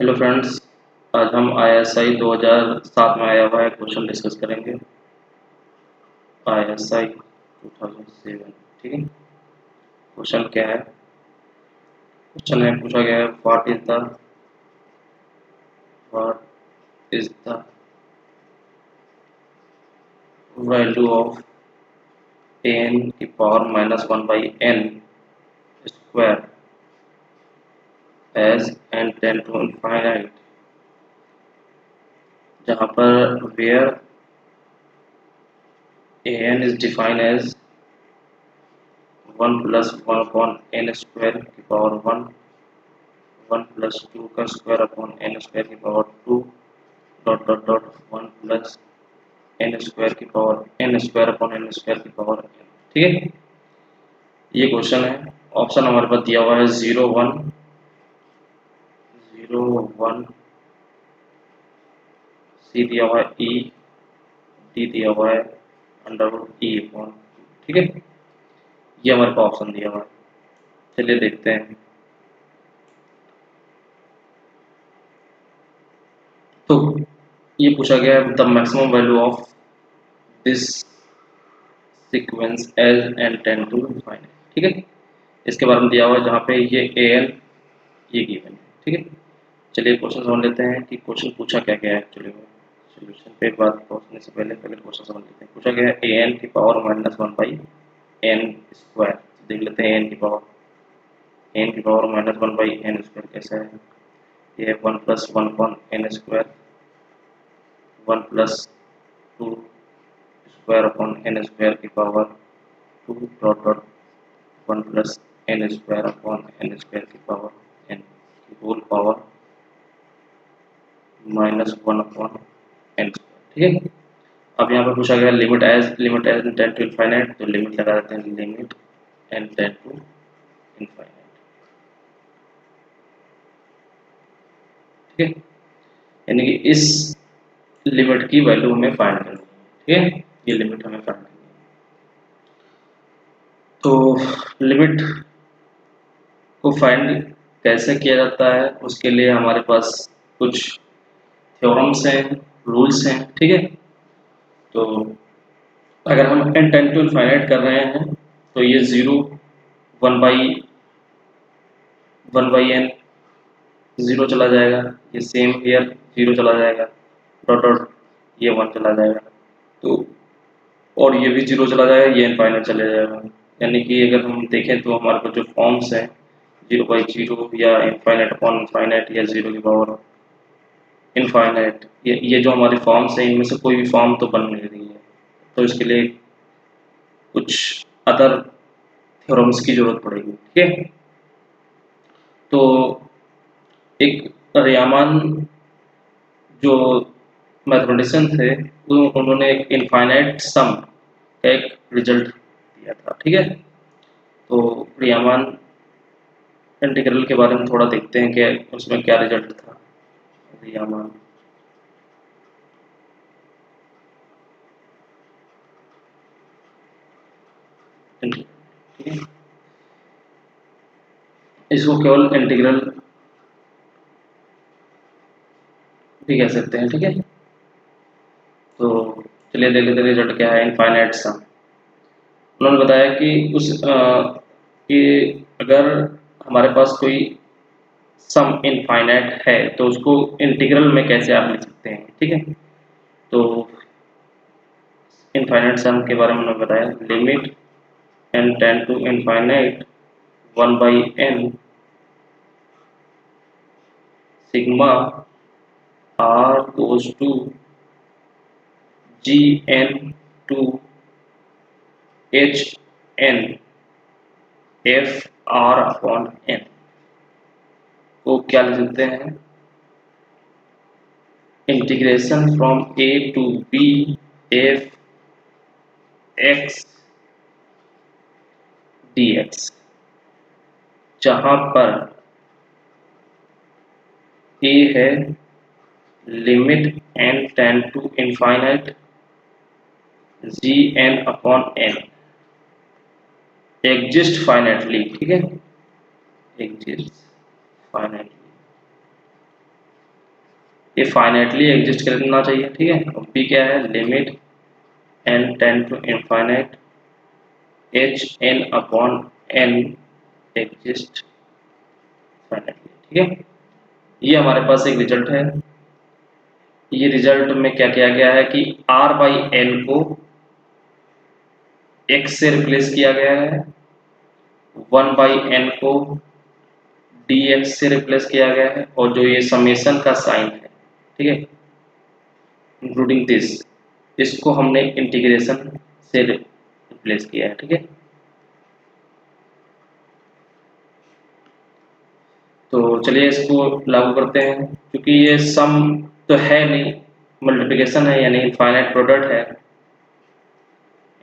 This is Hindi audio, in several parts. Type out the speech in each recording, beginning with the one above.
हेलो फ्रेंड्स, आज हम ISI 2007 में आया हुआ है क्वेश्चन डिस्कस करेंगे। ISI 2007, ठीक है। क्वेश्चन क्या है? क्वेश्चन में पूछा गया है what is the value of n की power -1/n square as n tend to infinite, जहाँ पर where an is defined as 1 plus 1 upon n square की पावर 1 plus 2 का स्क्वायर अपॉन n स्क्वायर की power 2 dot dot dot 1 plus n square की power n square upon n square की पावर n, ठीक है। ये क्वेश्चन है। ऑप्शन हमारे पास दिया हुआ है 0 1 0 1, सी दिया हुआ है e, डी दिया हुआ है √e अपॉन, ठीक है। ये हमारे पास ऑप्शन दिया हुआ है। चलिए देखते हैं। तो ये पूछा गया है the maximum value of this sequence as N tend to infinite, ठीक है। इसके बारे में दिया हुआ है जहाँ पे ये an ये गिवन है, ठीक है। चलिए क्वेश्चन समझ लेते हैं कि क्वेश्चन पूछा क्या गया है एक्चुअली में। सोल्यूशन पे बात पहुंचने से पहले क्वेश्चन समझ लेते हैं। पूछा गया है an की पावर -1/n स्क्वायर। देख लेते हैं an की पावर -1/n स्क्वायर कैसा है। ये 1 + 1 upon n square 1 + 2 square upon n square की power 2 dot dot 1 + n square upon n square की पावर n की whole power -1 upon n square, ठीक है। अब यहाँ पर पूछा गया limit as tend to infinite, तो लिमिट लगा देते हैं limit n tend to infinite, ठीक है। यानी कि इस लिमिट की वैल्यू हमें फाइंड करनी है, ठीक है। ये लिमिट हमें फाइंड करनी है। तो लिमिट को फाइंड कैसे किया जाता है, उसके लिए हमारे पास कुछ थ्योरम्स हैं, रूल्स हैं, ठीक है। तो अगर हम n टेंड टू इनफाइनाइट कर रहे हैं तो ये 0 1/n 0 चला जाएगा, ये सेम हियर 0 चला जाएगा, डॉट डॉट ये 1 चला जाएगा, तो और ये भी 0 चला जाएगा, ये इनफाइनाइट चले जाएगा। यानी कि अगर हम देखें तो हमारे पास जो फॉर्म्स हैं 0/0 या इनफाइनाइट अपॉन इनफाइनाइट या 0 की पावर इनफाइनाइट, ये जो हमारे फॉर्म्स हैं इनमें से कोई भी फॉर्म तो बन नहीं रही है। तो इसके लिए कुछ अदर थ्योरम्स की जरूरत पड़ेगी, ठीक है। तो एक रियामान जो मैथमेटिशियन थे उन्होंने एक इनफाइनाइट सम का एक रिजल्ट दिया था, ठीक है। तो रियामान इंटीग्रल के बारे में थोड़ा देखते हैं कि उसमें क्या रिजल्ट था। रियामान ठीक है, इसको केवल इंटीग्रल भी कह सकते हैं, ठीक है। तो चलिए देख लेते हैं रिजल्ट क्या है। इनफाइनाइट सम उन्होंने बताया कि कि अगर हमारे पास कोई सम इनफाइनाइट है तो उसको इंटीग्रल में कैसे आप लिख सकते हैं, ठीक है। तो इनफाइनाइट सम के बारे में उन्होंने बताया limit n tend to infinite 1/n sigma r goes to gn to hn f r upon n को क्या लिख सकते हैं, integration from a to b f x dx, जहां पर a है limit n tend to infinite gn upon n exist finitely, ठीक है, एग्जिस्ट फाइनाइटली। ये फाइनाइटली एग्जिस्ट करना चाहिए, ठीक है। और पी क्या है, limit n tend to infinite H N upon N exist finitely, ठीक है। ये हमारे पास एक रिजल्ट है। ये रिजल्ट में क्या किया गया है कि r बाई एन को x से रिप्लेस किया गया है, 1 बाई एन को dx से रिप्लेस किया गया है, और जो ये समेशन का साइन है, ठीक है, इंक्लूडिंग दिस, इसको हमने इंटीग्रेशन से रिप्लेस किया है, ठीक है। तो चलिए इसको लागू करते हैं। क्योंकि ये सम तो है नहीं, मल्टीप्लिकेशन है, यानी इनफाइनाइट प्रोडक्ट है,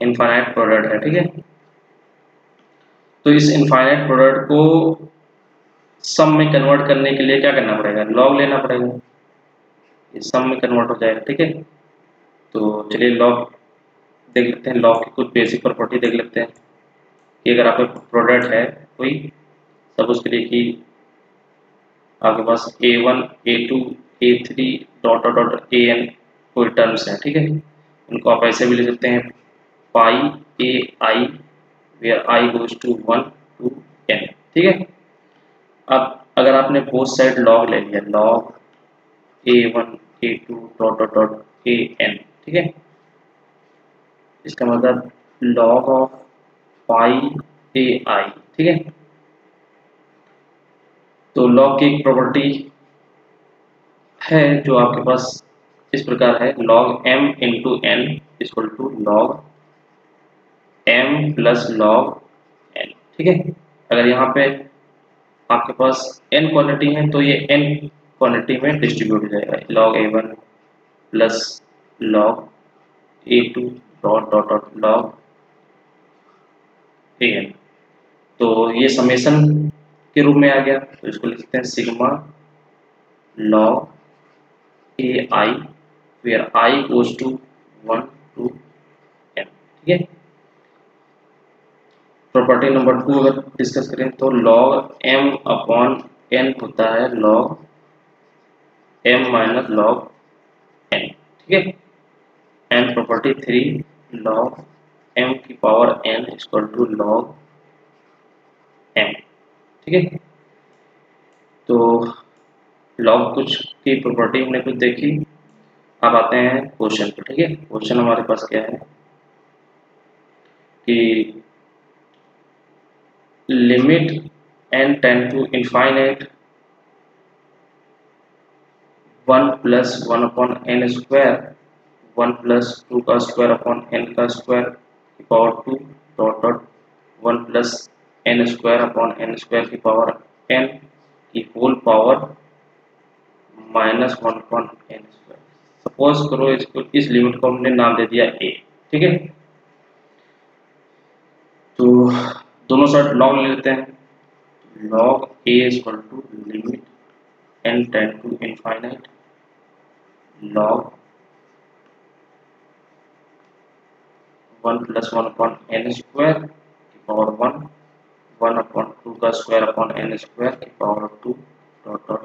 इनफाइनाइट प्रोडक्ट है, ठीक है। तो इस इनफाइनाइट प्रोडक्ट को सम में कन्वर्ट करने के लिए क्या करना पड़ेगा, लॉग लेना पड़ेगा, ये सम में कन्वर्ट हो जाएगा, ठीक है। तो चलिए लॉग देख लेते हैं, लॉग की कुछ बेसिक प्रॉपर्टी देख लेते हैं कि अगर आपका प्रोडक्ट है कोई, सपोज करिए कि आपके पास a1 a2 a3 dot dot dot an कोई टर्म्स हैं, ठीक है। इनको आप ऐसे भी लिख सकते हैं pi a I where I goes to 1 to n, ठीक है। अब अगर आपने बोथ साइड लॉग ले लिया, log a1 a2 dot dot dot an, ठीक है, इसका मतलब लॉग ऑफ पाई ए आई, ठीक है। तो लॉग की एक प्रॉपर्टी है जो आपके पास इस प्रकार है, log m into N equal to log m plus log n, ठीक है। अगर यहाँ पे आपके पास n क्वांटिटी है तो ये n क्वांटिटी में डिस्ट्रीब्यूट हो जाएगा, log a1 plus log a2 dot dot dot log an। तो ये समेशन के रूप में आ गया, तो इसको लिखते हैं sigma log A I where I goes to 1 to n, ठीक है। प्रॉपर्टी नंबर 2 अगर डिस्कस करें तो log m अपॉन n होता है log m minus log n, ठीक है। एंड प्रॉपर्टी 3 log m की power n equal to log m, ठीक है। तो log कुछ की प्रॉपर्टी हमने कुछ देखी। अब आते हैं क्वेश्चन पे, ठीक है। क्वेश्चन हमारे पास क्या है कि limit n tend to infinite 1 plus 1 upon N square 1 plus 2 का स्क्वायर अपॉन एन का स्क्वायर की power 2 dot dot 1 plus N square upon N square की पावर एन की whole power minus 1 upon N square. Suppose करो इसको, इस लिमिट को हमने नाम दे दिया ए, ठीक है। तो दोनों साइड लॉग ले लेते हैं, log a equal to limit n tend to infinite log 1 plus 1 upon N square की पावर 1 1 अपॉन 2 का स्क्वायर अपॉन एन स्क्वायर की power 2 dot dot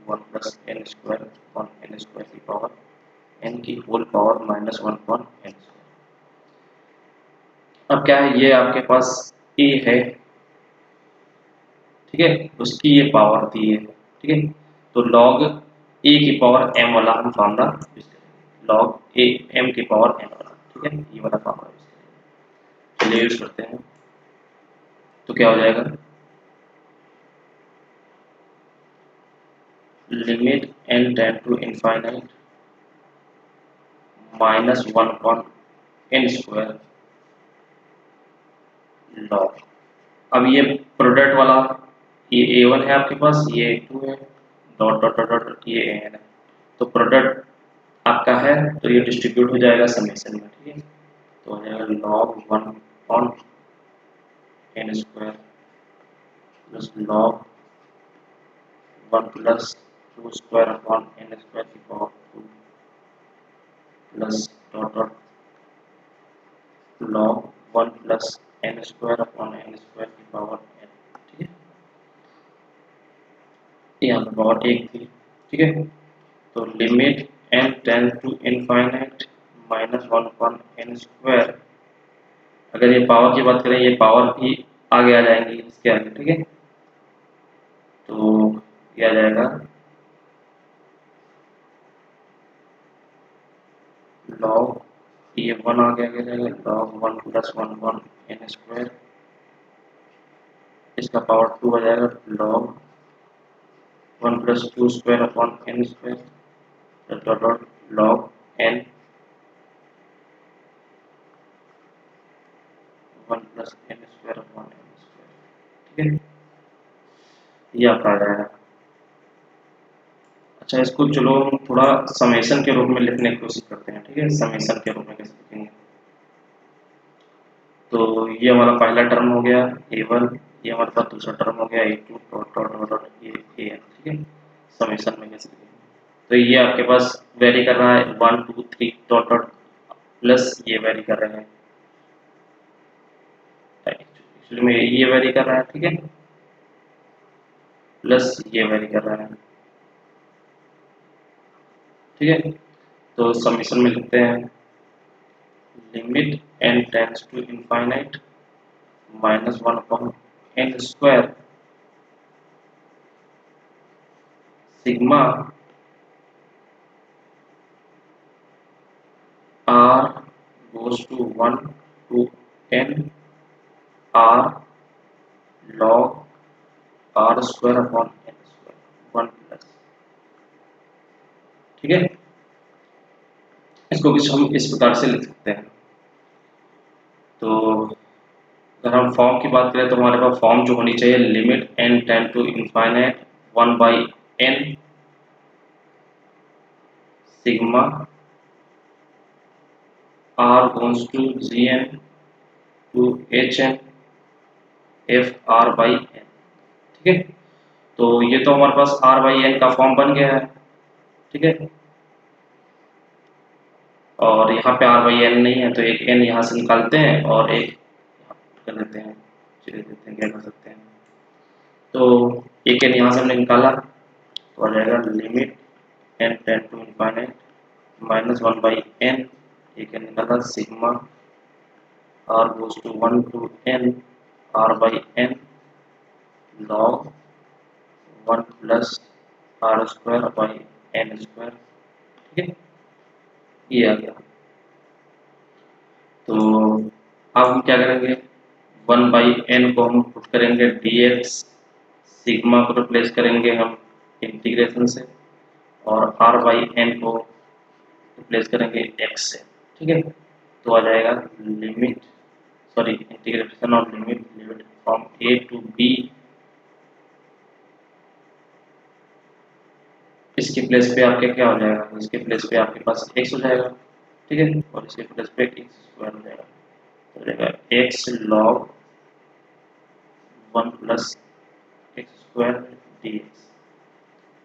1 plus N square upon N square की पावर एन की whole power minus 1 upon N square. अब क्या है, ये आपके पास ए है, ठीक है, उसकी ये पावर दी है, ठीक है। तो log ए की पावर m वाला हम फॉर्मूला यूज करेंगे, log ए m की पावर n वाला, ठीक है, ये वाला फॉर्मूला यूज करेंगे। चलिए यूज करते हैं, तो क्या हो जाएगा, limit n tend to infinite minus 1 upon n square log। अब ये प्रोडक्ट वाला, ये a1 है आपके पास, ये a2 है, डॉट डॉट डॉट डॉट ये an है। तो प्रोडक्ट आपका है तो ये डिस्ट्रीब्यूट हो जाएगा समेशन में, ठीक है। तो हो जाएगा log 1 upon n square plus log 1 plus 2 square upon n square की power 2 plus dot dot log 1 plus n square upon n square की पावर n, ठीक है। यहाँ पर पावर 1 थी, ठीक है। तो limit n tends to infinite minus one upon N square. अगर ये पावर की बात करें, ये पावर भी आगे आ जाएंगी इसके आगे, ठीक है। तो ये आ जाएगा लॉग, ये वन आगे आगे जाएगा, log one plus one one N square, इसका पावर टू आ जाएगा, log one plus two square upon N square dot dot log N one plus N square upon N square, ठीक है। ये आपका आ जाएगा। अच्छा, इसको चलो हम थोड़ा समेशन के रूप में लिखने की कोशिश करते हैं, ठीक है। समेशन के रूप में कैसे लिखेंगे, तो ये हमारा पहला टर्म हो गया a1, ये हमारे पास दूसरा टर्म हो गया a2 dot dot dot dot ये an, ठीक है। समेशन में कैसे लिखेंगे, तो ये आपके पास वेरी कर रहा है 1 2 3 डॉट डॉट प्लस ये वेरी कर रहे हैं, एक्चुअली में ये वेरी कर रहा है, ठीक है, प्लस ये वेरी कर रहा है, ठीक है। तो समेशन में लिखते हैं limit n tends to infinite minus one upon N square sigma r goes to 1 to n r log r square upon n square 1 plus, ठीक है। इसको कुछ हम इस प्रकार से लिख सकते हैं। तो अगर हम फॉर्म की बात करें तो हमारे पास फॉर्म जो होनी चाहिए limit n tend to infinite 1 by n sigma r goes to gn to hn f r by n, ठीक है। तो ये तो हमारे पास r बाई n का फॉर्म बन गया है, ठीक है। और यहाँ पे r बाई n नहीं है तो एक n यहाँ से निकालते हैं और एक कर देते हैं, चलिए देते हैं क्या कर सकते हैं। तो एक n यहाँ से हमने निकाला तो आ जाएगा limit n tend to infinite minus one by n, एक n निकाला sigma r goes to 1 to n r by n log 1 plus r square by n square, ठीक है। ये आ गया। तो अब हम क्या करेंगे, 1 बाई n को हम पुट करेंगे dx, सिग्मा को रिप्लेस करेंगे हम इंटीग्रेशन से, और r बाई n को रिप्लेस करेंगे x से, ठीक है। तो आ जाएगा limit, sorry integration of limit from a to b, इसके प्लेस पे आपके क्या हो जाएगा, इसके प्लेस पे आपके पास x हो जाएगा, ठीक है, और इसके प्लेस पे x स्क्वायर हो जाएगा, तो हो जाएगा x log 1 plus x square dx।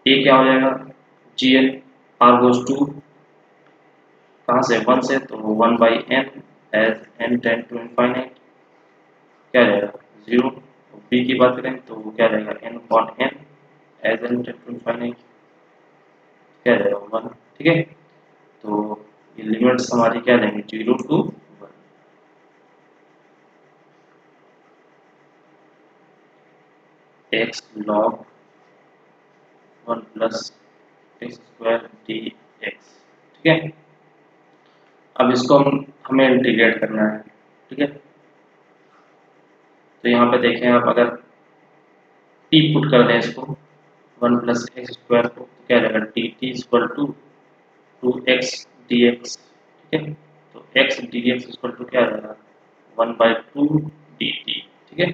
ये क्या हो जाएगा, gn r गोज टू कहाँ से 1 से, तो 1 by n as n tend to infinite क्या जाएगा 0। b की बात करें तो वो क्या जाएगा n upon n as n tend to infinite क्या जाएगा 1, ठीक है। तो ये लिमिट्स हमारी क्या लेंगे 0 to 1, x log 1 plus x square dx, ठीक है। अब इसको हमें इंटीग्रेट करना है, ठीक है। तो यहाँ पे देखें आप, अगर t पुट कर दें इसको 1 प्लस एक्स स्क्वायर को, तो क्या जाएगा d t equal to 2x dx, ठीक है। तो x dx इक्वल टू क्या जाएगा 1 बाई 2 dt, ठीक है।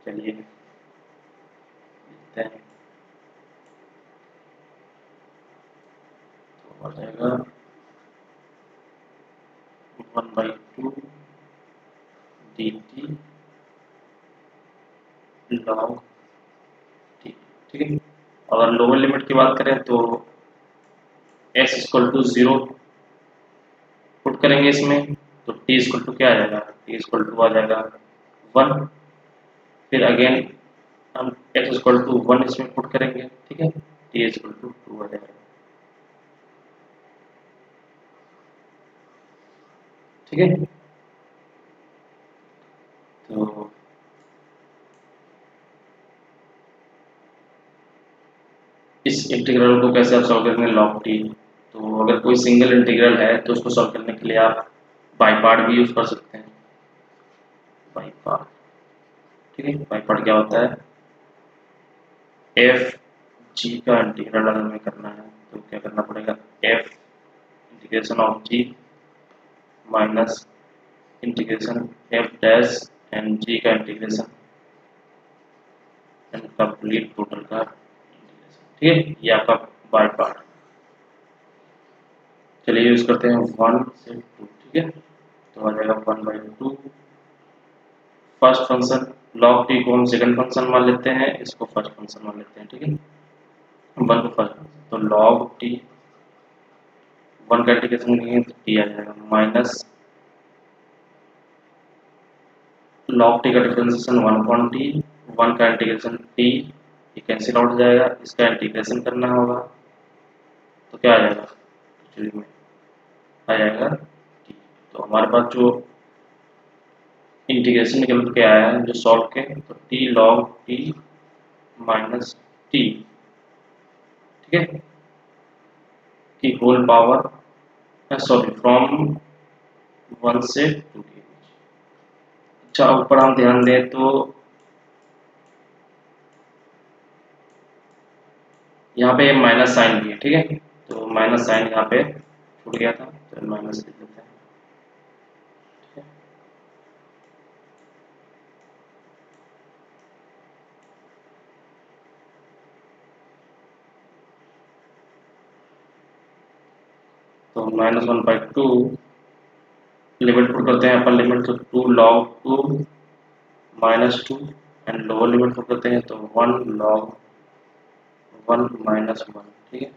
चलिए लिखते हैं, तो हो जाएगा 1 बाई 2 dt लॉग t, ठीक है। अगर लोअर लिमिट की बात करें तो x इक्वल टू 0 पुट करेंगे इसमें, तो t इक्वल टू क्या आ जाएगा, t इक्वल टू आ जाएगा 1, फिर अगेन हम x इक्वल टू 1 इसमें पुट करेंगे, ठीक है, t इक्वल टू 2 आ जाएगा। ठीक है। तो इस इंटीग्रल को कैसे आप सॉल्व करेंगे, log t। तो अगर कोई सिंगल इंटीग्रल है तो उसको सॉल्व करने के लिए आप बाई पार्ट भी यूज कर सकते हैं, बाई पार्ट। ठीक है, बाई पार्ट क्या होता है, एफ जी का इंटीग्रल अगर हमें करना है तो क्या करना पड़ेगा, f integration of g minus integration f dash and g का इंटीग्रेशन एंड कंप्लीट टोटल का इंटीग्रेशन। ठीक है, ये आपका बाई पार्ट। चलिए यूज करते हैं 1 से 2। ठीक है, तो आ जाएगा 1/2 फर्स्ट फंक्शन, log t को हम सेकंड फंक्शन मान लेते हैं, इसको फर्स्ट फंक्शन मान लेते हैं। ठीक है, 1 को फर्स्ट, तो log t 1 का इंटीग्रेशन करेंगे तो t आ जाएगा माइनस log t का डिफरेंशिएशन 1/t, 1 का इंटीग्रेशन t, ये कैंसिल आउट हो जाएगा, इसका इंटीग्रेशन करना होगा तो क्या आ जाएगा, एक्चुअली में आ जाएगा t। तो हमारे पास जो इंटीग्रेशन निकल के आया है जो सॉल्व के, तो t log t minus t, ठीक है, की होल पावर, सॉरी फ्रॉम 1 से 2 के बीच। अच्छा, ऊपर हम ध्यान दें तो यहाँ पे माइनस साइन भी है। ठीक है, तो माइनस साइन यहाँ पे छूट गया था तो माइनस लिख देते हैं। ठीक है, तो -1/2 लिमिट पुट करते हैं, अपर लिमिट तो 2 log 2 -2 and lower limit put करते हैं तो 1 log 1 -1। ठीक है,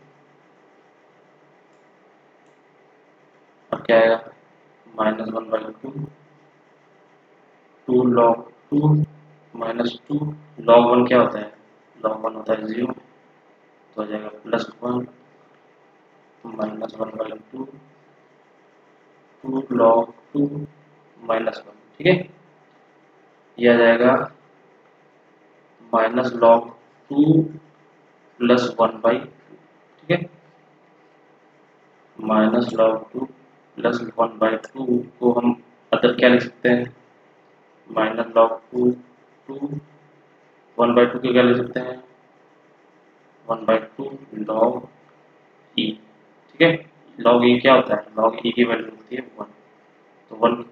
अब क्या आएगा, -1/2 2 log 2 -2 log 1 क्या होता है, log 1 होता है 0, तो आ जाएगा +1 -1/2 2 log 2 -1। ठीक है, ये आ जाएगा -log 2 +1/2। ठीक है, -log 2 +1/2 को हम अदर क्या लिख सकते हैं, -log 2 2 1/2 को क्या लिख सकते हैं, 1/2 log e। ठीक है, log e क्या होता है, log e की वैल्यू होती है 1, तो 1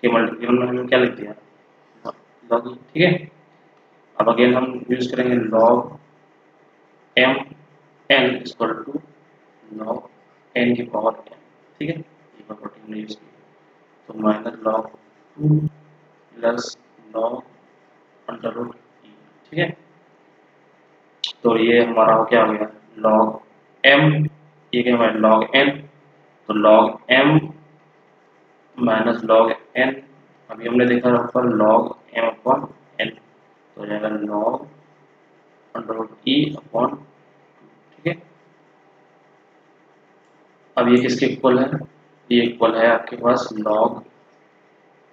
के मल्टीप्लिकेशन में हमने क्या लिख दिया, log e। ठीक है, अब अगेन हम यूज करेंगे log m n equal to log n की पावर n। ठीक है, ये प्रॉपर्टी हमने यूज की, तो -log 2 log √e। ठीक है, तो ये हमारा हो क्या हो गया, log m, ये क्या हमारा log n, तो log m -log n, अभी हमने देखा ऊपर log m अपॉन n, तो हो जाएगा log √e अपॉन। ठीक है, अब ये किसके इक्वल है, ये इक्वल है आपके पास log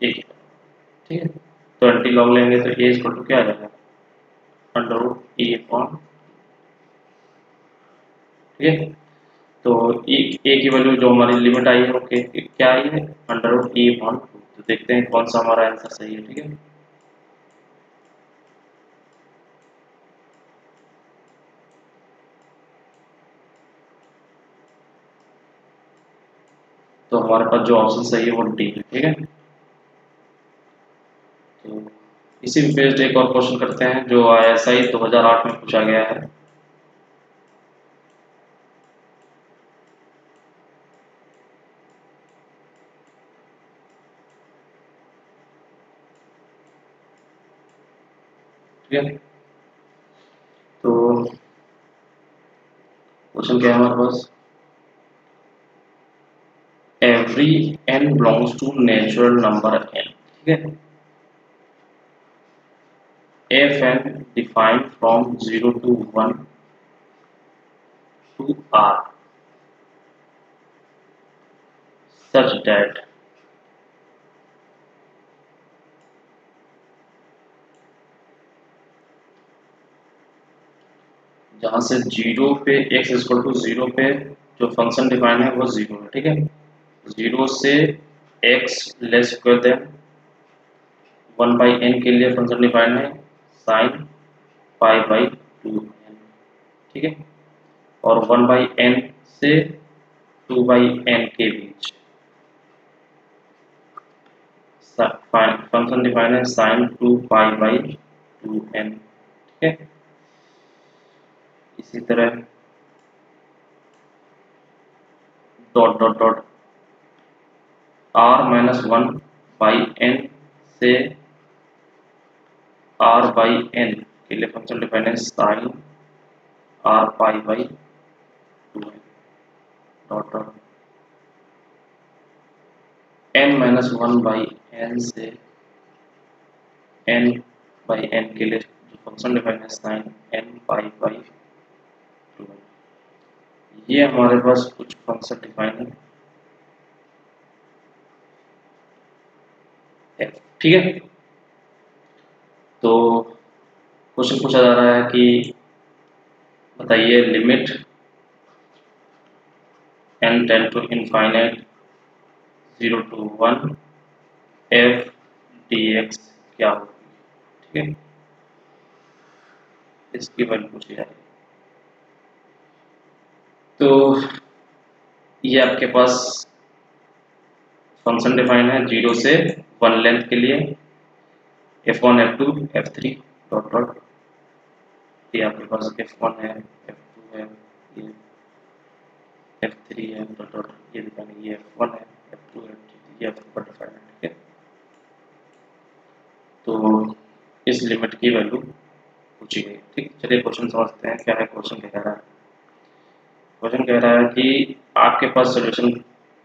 a। ठीक है, तो एंटी लॉग लेंगे तो a इक्वल टू क्या आ जाएगा, √e अपॉन। ठीक है, तो ए की वैल्यू जो हमारी लिमिट आई है ओके क्या आई है, √e अपॉन 2। तो देखते हैं कौन सा हमारा आंसर सही है। ठीक है, तो हमारे पास जो ऑप्शन सही है वो डी है। ठीक है, तो इसी बेस्ड एक और क्वेश्चन करते हैं जो ISI 2008 में पूछा गया है। ठीक है, तो क्वेश्चन क्या है हमारे पास, every n belongs to natural number n। ठीक है, f n defined from 0 to 1 to r such that जहाँ से जीरो पे x इक्वल टू जीरो पे जो फंक्शन डिफाइन है वो जीरो है, ठीक है। जीरो से x less equal then 1/n के लिए फंक्शन डिफाइन है साइन पाई बाई 2n, ठीक है। और 1/n से 2/n के बीच फंक्शन डिफाइन है साइन 2 पाई बाई 2n, ठीक है। इसी तरह डॉट डॉट डॉट r-1/n से r/n के लिए फंक्शन डिफाइन है sine r pi by 2n dot dot n-1/n से n/n के लिए जो फंक्शन डिफाइन है sine n pi by 2n। ये हमारे पास कुछ फंक्शन डिफाइन है, ठीक है। तो क्वेश्चन पूछा जा रहा है कि बताइए limit n tend to infinite 0 to 1 f dx क्या होगी, ठीक है। इसकी वैल्यू पूछी जा रही है। तो ये आपके पास फंक्शन डिफाइन है 0 से 1 लेंथ के लिए f1 f2 f3 dot dot. ये आपके पास f1 है f2 है ये f3 है डॉट डॉट, ये डिफाइन है, ये f1 है f2 है, ये आपके पास डिफाइन है, ठीक है। तो इस लिमिट की वैल्यू पूछी गई, ठीक। चलिए क्वेश्चन समझते हैं क्या है। क्वेश्चन क्या कह रहा है? क्वेश्चन कह रहा है कि आपके पास सॉल्यूशन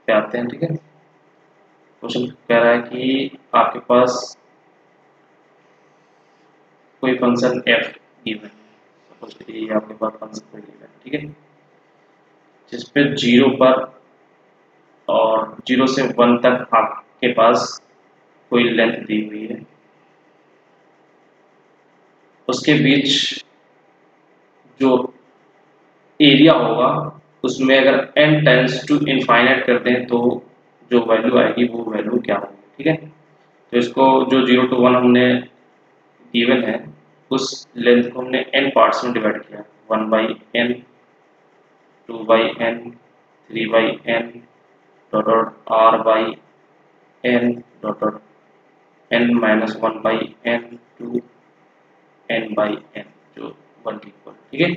पे आते हैं, ठीक है। क्वेश्चन कह रहा है कि आपके पास कोई फंक्शन f गिवन है, सपोज कि आपके पास फंक्शन गिवन है, ठीक है, जिस पे 0 पर और 0 से 1 तक आपके पास कोई लेंथ दी हुई है, उसके बीच जो एरिया होगा उसमें अगर n टेंड्स टू इनफाइनाइट कर दें तो जो वैल्यू आएगी वो वैल्यू क्या होगी, ठीक है। तो इसको जो 0 to 1 हमने गिवन है उस लेंथ को हमने n पार्ट्स में डिवाइड किया, 1/n 2/n 3/n dot dot r/n dot dot n-1/n to n/n जो 1 की इक्वल, ठीक है।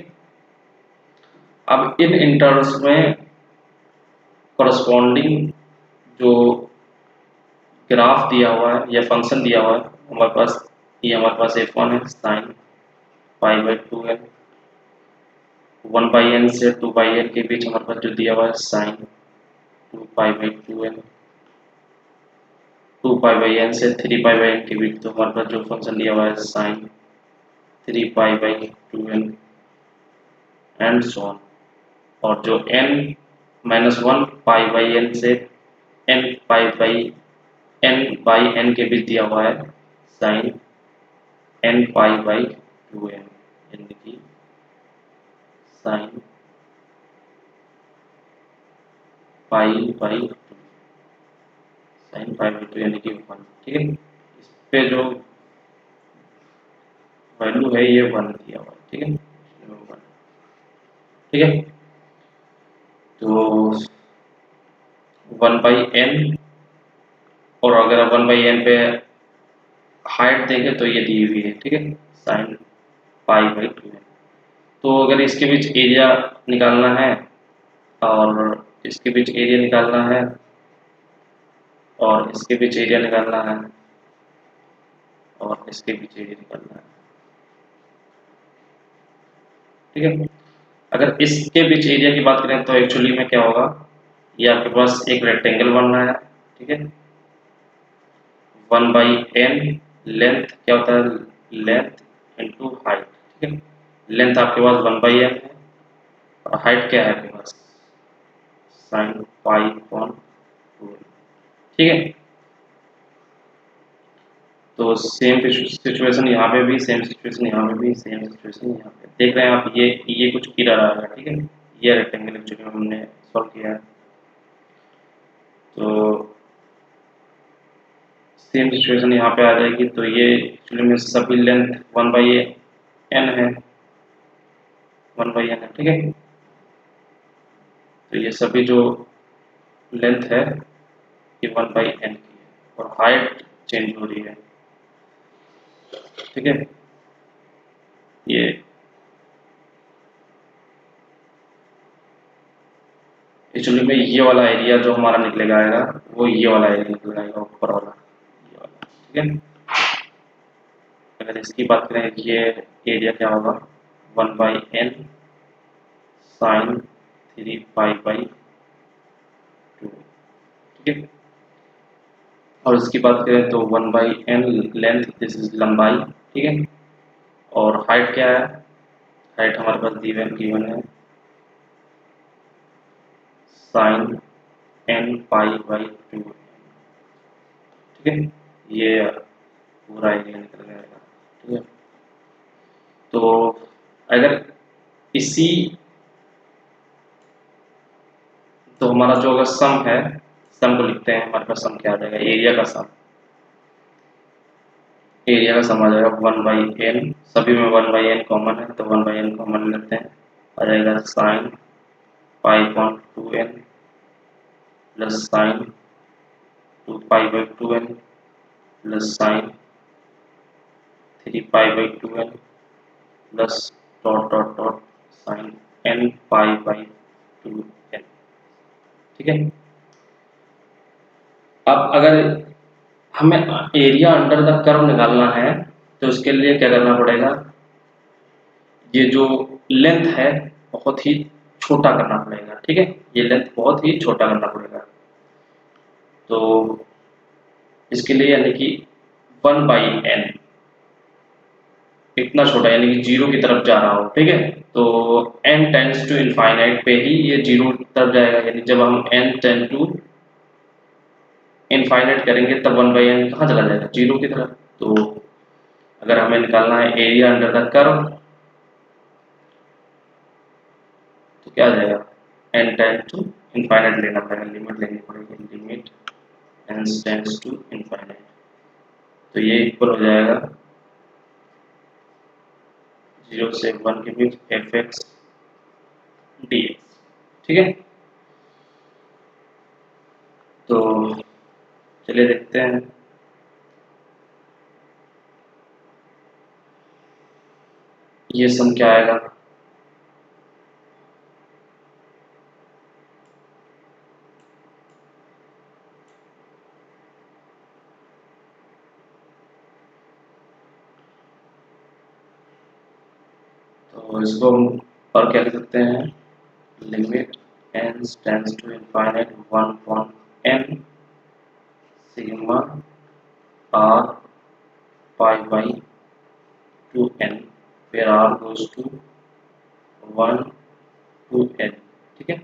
अब इन इंटरवल्स में करस्पॉन्डिंग जो ग्राफ दिया हुआ है या फंक्शन दिया हुआ है हमारे पास, ये हमारे पास f1 है sine pi by 2n, 1/n से 2/n के बीच हमारे पास जो दिया हुआ है sine 2 pi by 2n, 2 pi by n से 3 पाई बाई n के बीच तो हमारे पास जो फंक्शन दिया हुआ है sine 3 pi by 2n and so on. और जो n-1 पाई बाई n से n के बीच दिया हुआ है sine n pi by 2n, यानी कि sine pi by 2, sine pi by 2 यानी कि 1, ठीक है। इस पे जो वैल्यू है ये 1 दिया हुआ है, ठीक है, 1, ठीक है। तो 1/n, और अगर आप 1/n पे हाइट देखें तो ये दी हुई है, ठीक है, साइन पाई बाई 2 है। तो अगर इसके बीच एरिया निकालना है और इसके बीच एरिया निकालना है और इसके बीच एरिया निकालना है और इसके बीच एरिया निकालना है, ठीक है। अगर इसके बीच एरिया की बात करें तो एक्चुअली में क्या होगा, ये आपके पास एक रेक्टेंगल बन रहा है, ठीक है। 1/n लेंथ क्या होता है, लेंथ इंटू हाइट, ठीक है। लेंथ आपके पास 1/n है और हाइट क्या है आपके पास साइन पाई अपॉन 2, ठीक है। तो सेम सिचुएशन यहाँ पे भी, सेम सिचुएशन यहाँ पे भी, सेम सिचुएशन यहाँ पे। देख रहे हैं आप, ये कुछ किरर आ रहा है, ठीक है। ये रेक्टेंगल एक्चुअली हमने सॉल्व किया है। तो सेम सिचुएशन यहाँ पे आ जाएगी। तो ये एक्चुअली में सभी लेंथ 1/n है, 1/n है, ठीक है। तो ये सभी जो लेंथ है ये 1/n की है और हाइट चेंज हो रही है, ठीक है। ये एक्चुअली में ये वाला एरिया जो हमारा निकलेगा आएगा, वो ये वाला एरिया निकल आएगा, ऊपर वाला, ये वाला, ठीक है। अगर इसकी बात करें, ये एरिया क्या होगा, 1/n साइन 3π/2, ठीक है। और इसकी बात करें तो 1/n लेंथ, दिस इज लंबाई, ठीक है। और हाइट क्या है, हाइट हमारे पास गिवन है साइन n π/2, ठीक है। ये पूरा एरिया निकल जाएगा, ठीक है। तो अगर इसी, तो हमारा जो अगर सम है, सम को लिखते हैं, हमारे पास सम क्या आ जाएगा, एरिया का सम, एरिया का सम आ जाएगा 1/n, सभी में 1/n कॉमन है तो 1/n कॉमन लेते हैं, आ जाएगा sine π/2n plus sine 2π/2n plus sine 3π/2n plus dot dot dot sine n π/2n, ठीक है। अब अगर हमें एरिया अंडर द कर्व निकालना है तो उसके लिए क्या करना पड़ेगा, ये जो लेंथ है बहुत ही छोटा करना पड़ेगा, ठीक है। ये लेंथ बहुत ही छोटा करना पड़ेगा। तो इसके लिए यानी कि 1/n इतना छोटा, यानी कि जीरो की तरफ जा रहा हो, ठीक है। तो n टेंड्स टू इनफाइनाइट पे ही ये जीरो की तरफ जाएगा, यानी जब हम n टेंड टू इनफाइनाइट करेंगे तब 1/n कहाँ चला जाएगा, जीरो की तरफ। तो अगर हमें निकालना है एरिया अंडर द कर्व तो क्या आ जाएगा, n टेंड्स टू इनफाइनाइट लेना पड़ेगा, लिमिट लेनी पड़ेगी, limit n tends to infinite. तो ये इक्वल हो जाएगा 0 से 1 के बीच fx dx, ठीक है। तो चलिए देखते हैं, ये सम क्या आएगा। तो इसको हम और क्या लिख सकते हैं, limit n tends to infinite 1/n sigma r π/2n, फिर r goes to 1 to n, ठीक है।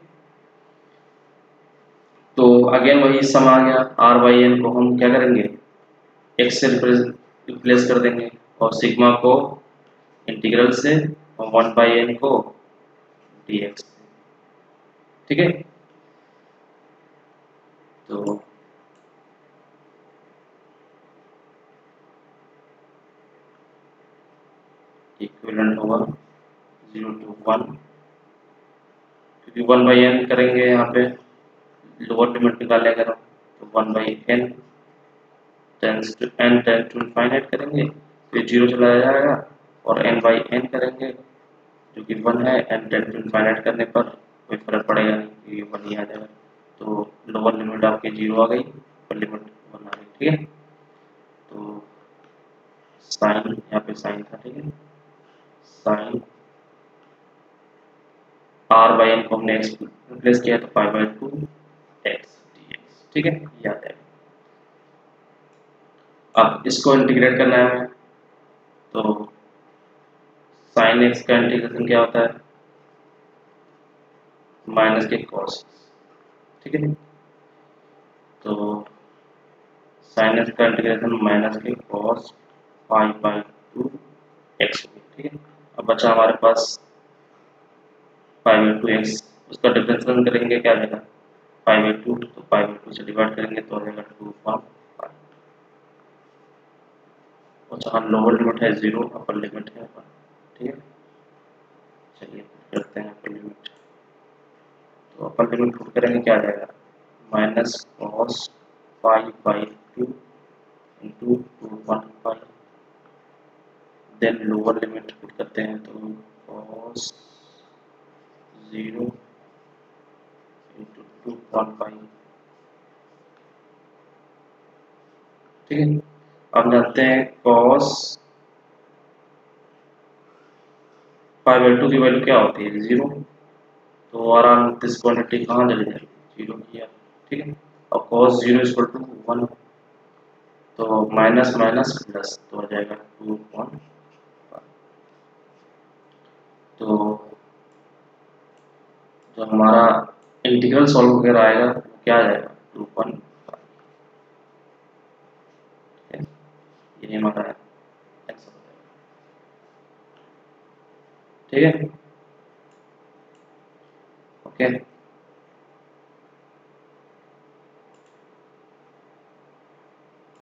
तो अगेन वही सम आ गया, r/n को हम क्या करेंगे, x से रिप्लेस कर देंगे और सिग्मा को इंटीग्रल से और 1/n को dx से, ठीक है। तो इक्विवेलेंट होगा 0 to 1, क्योंकि 1/n करेंगे यहाँ पे, लोअर लिमिट निकालें अगर हम तो 1/n टेंस टू इनफाइनाइट करेंगे तो ये 0 चला जाएगा, और n/n करेंगे जो कि 1 है, n टेंस टू इनफाइनाइट करने पर कोई फर्क पड़ेगा नहीं, क्योंकि 1 ही आ जाएगा। तो लोअर लिमिट आपकी 0 आ गई, अपर लिमिट 1 आ गई, ठीक है। तो साइन, यहाँ पे साइन था, ठीक है, साइन r/n को हमने x रिप्लेस किया तो π/2 x dx, ठीक है, ये आ जाएगा। अब इसको इंटीग्रेट करना है हमें, तो साइन x का इंटीग्रेशन क्या होता है, माइनस के cos, ठीक है। तो साइन एक्स का इंटीग्रेशन माइनस के कॉस पाई बाई 2x, ठीक है। अब बचा हमारे पास पाई बाई 2x, उसका डिफरेंशियल करेंगे क्या देगा पाई बाई 2, तो पाई बाई 2 से डिवाइड करेंगे तो आ जाएगा 2/5। और जहाँ लोअर लिमिट है 0, अपर लिमिट है 1, ठीक है। चलिए करते हैं अपर लिमिट। तो अपर लिमिट पुट करेंगे क्या आ जाएगा minus cos pi by 2 into 2/5। Then lower limit put करते हैं तो कॉस 0 इंटू 2/5, ठीक है। अब जानते हैं कॉस पाई बाई 2 की वैल्यू क्या होती है 0, तो आराम दिस क्वांटिटी कहाँ चली जाएगी 0 किया, ठीक है। और कॉस 0 इक्वल टू 1, तो माइनस माइनस प्लस तो हो जाएगा 2/5। तो जो हमारा इंटीग्रल सॉल्व वगैरह आएगा वो क्या आ जाएगा 2/5, ठीक है। ये हमारा आंसर हो जाएगा, ठीक है। ओके।